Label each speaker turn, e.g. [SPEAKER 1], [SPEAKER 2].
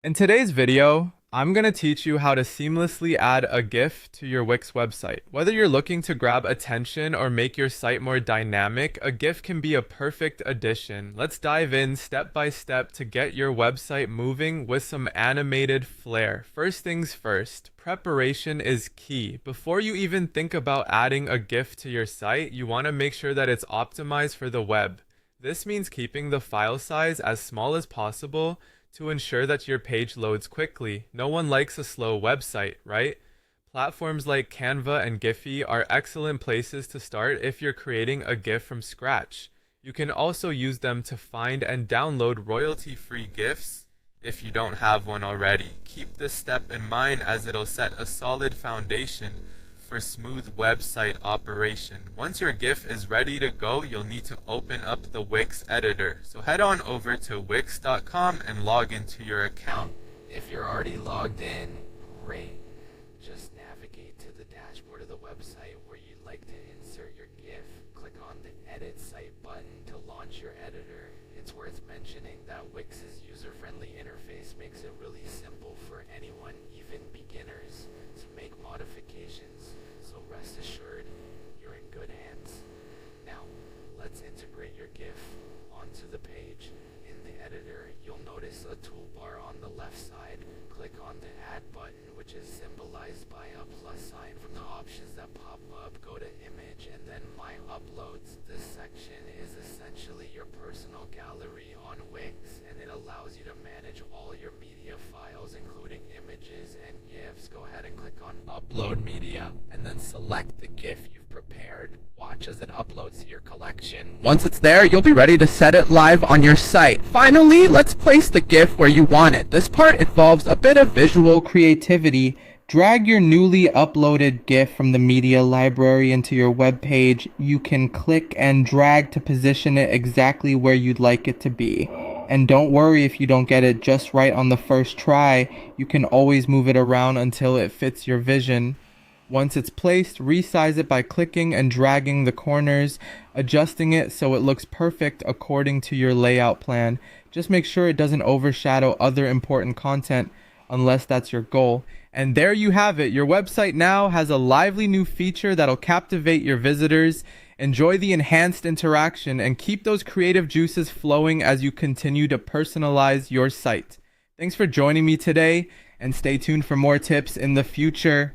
[SPEAKER 1] In today's video, I'm going to teach you how to seamlessly add a GIF to your Wix website. Whether you're looking to grab attention or make your site more dynamic, a GIF can be a perfect addition. Let's dive in step by step to get your website moving with some animated flair. First things first, preparation is key. Before you even think about adding a GIF to your site, you want to make sure that it's optimized for the web. This means keeping the file size as small as possible to ensure that your page loads quickly. No one likes a slow website, right? Platforms like Canva and Giphy are excellent places to start if you're creating a GIF from scratch. You can also use them to find and download royalty-free GIFs if you don't have one already. Keep this step in mind as it'll set a solid foundation for smooth website operation. Once your GIF is ready to go, you'll need to open up the Wix editor. So head on over to wix.com and log into your account.
[SPEAKER 2] If you're already logged in, great. Just navigate to the dashboard of the website where you'd like to insert your GIF. Click on the Edit Site button to launch your editor. It's worth mentioning that Wix's user-friendly interface makes it really simple for anyone, even beginners, to make modifications. So rest assured, you're in good hands. Now, let's integrate your GIF onto the page. In the editor, you'll notice a toolbar on the left side. Click on the Add button, which is symbolized by a plus sign. From the options that pop up, go to Image and then My Uploads. This section is essentially your personal gallery on Wix, and it allows you to manage all your media files, including images and GIFs. Go ahead and click on Upload Media, and then select the GIF you've prepared. Watch as it uploads to your collection. Once it's there, you'll be ready to set it live on your site. Finally, let's place the GIF where you want it. This part involves a bit of visual
[SPEAKER 1] Creativity. Drag your newly uploaded GIF from the media library into your web page. You can click and drag to position it exactly where you'd like it to be. And don't worry if you don't get it just right on the first try. You can always move it around until it fits your vision. Once it's placed, resize it by clicking and dragging the corners, adjusting it so it looks perfect according to your layout plan. Just make sure it doesn't overshadow other important content unless that's your goal. And there you have it. Your website now has a lively new feature that'll captivate your visitors. Enjoy the enhanced interaction and keep those creative juices flowing as you continue to personalize your site. Thanks for joining me today, and stay tuned for more tips in the future.